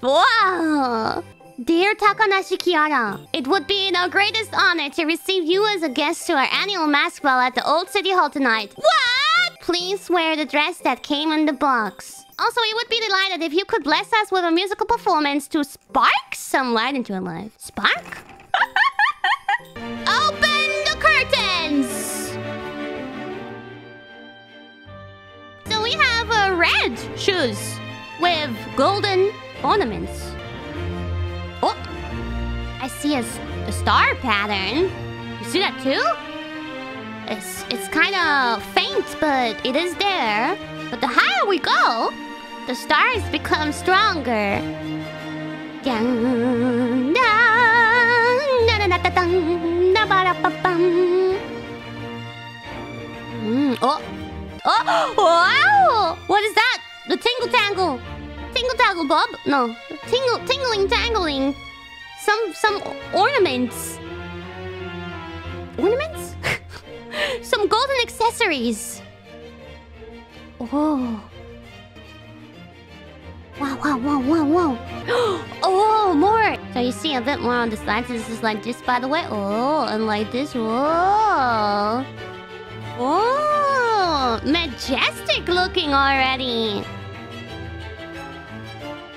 Wow! Dear Takanashi Kiara, it would be our greatest honor to receive you as a guest to our annual mask ball at the Old City Hall tonight. What? Please wear the dress that came in the box. Also, we would be delighted if you could bless us with a musical performance to spark some light into our life. Spark? Open the curtains! So we have red shoes with golden ornaments. Oh! I see a star pattern. You see that too? It's kind of faint, but it is there. But the higher we go, the stars become stronger. Dun, dun, dun, dun, dun, dun, dun, ba, da, ba, bum. Oh! Oh! Wow! What is that? The tingle tangle. Tingle tangle bob? No. Tingling tangling. Some ornaments. Ornaments? Some golden accessories. Oh. Wow, wow, wow, wow, wow. Oh, more. So you see a bit more on the sides. This is like this, by the way. Oh, and like this. Whoa. Oh, majestic looking already.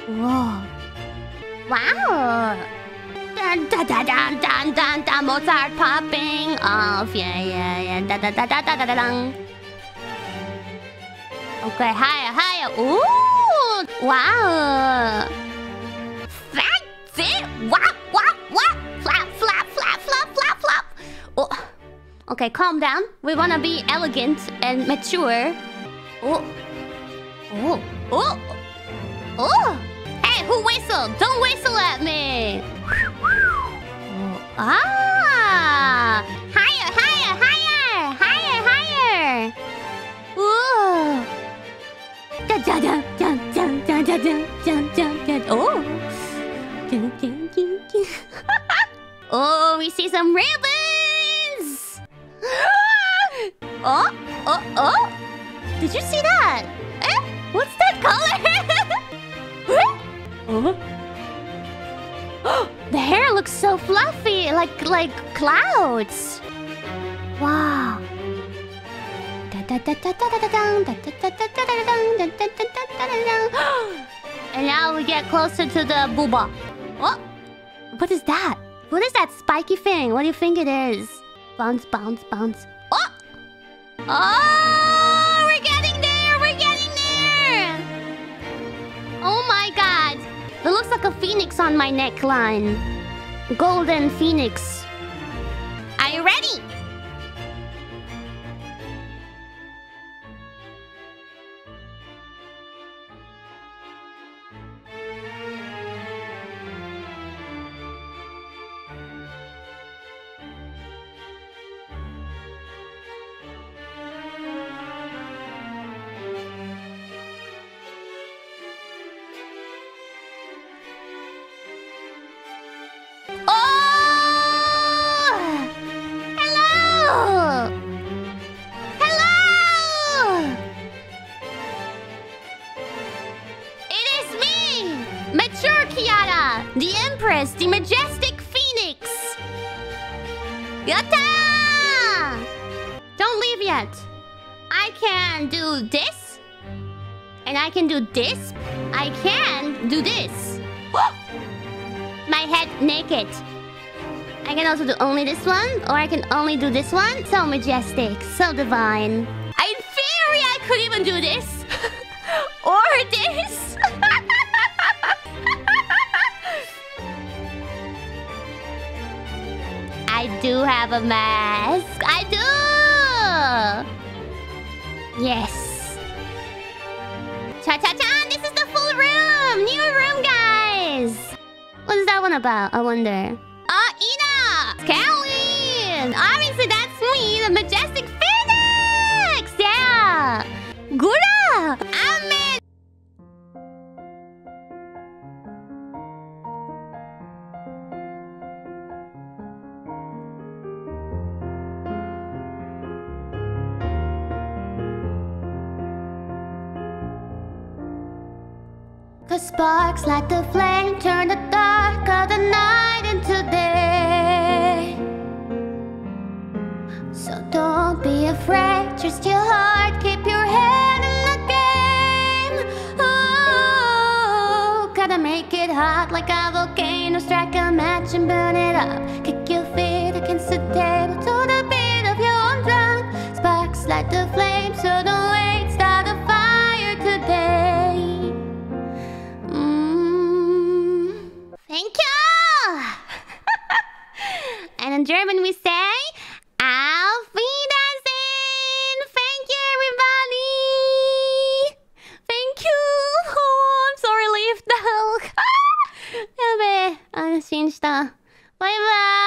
Whoa. Wow. Dun, dun, dun, dun, dun, dun, dun. Mozart popping off. Yeah. Dun, dun, dun, dun, dun, dun, dun. Okay, higher. Ooh. Wow. That's it. Wap. Flap. Oh. Okay, calm down. We wanna be elegant and mature. Oh. Hey, who whistled? Don't whistle at me. Oh. Ah. Higher. Ooh. Oh. Oh, we see some ribbons. Oh. Did you see that? What's that color? Oh. The hair looks so fluffy, like clouds. Wow. And now we get closer to the booba. Oh! What is that? What is that spiky thing? What do you think it is? Bounce. Oh! Oh! We're getting there! Oh my god! It looks like a phoenix on my neckline. Golden phoenix. Are you ready? The Empress, the majestic phoenix! Yatta! Don't leave yet. I can do this. And I can do this. I can do this. My head naked. I can also do only this one. Or I can only do this one. So majestic. So divine. In theory, I could even do this. Or this. I do have a mask. I do. Yes. Cha-cha-chan, this is the full room. New room, guys. What is that one about? I wonder. Ina! Kelly! Obviously, that's me, the majestic phoenix! Yeah! Gura! Amen! Cause sparks light the flame, turn the dark of the night into day. So don't be afraid, trust your heart, keep your head in the game. Oh, gotta make it hot like a volcano, strike a match and burn it up. Kick your feet against the table to the beat of your own drum. Sparks light the flame, so don't wait, start a fire today. Thank you! And in German we say Auf Wiedersehen! Thank you, everybody! Thank you! Oh, I'm so relieved now. やべえ、安心した。バイバイ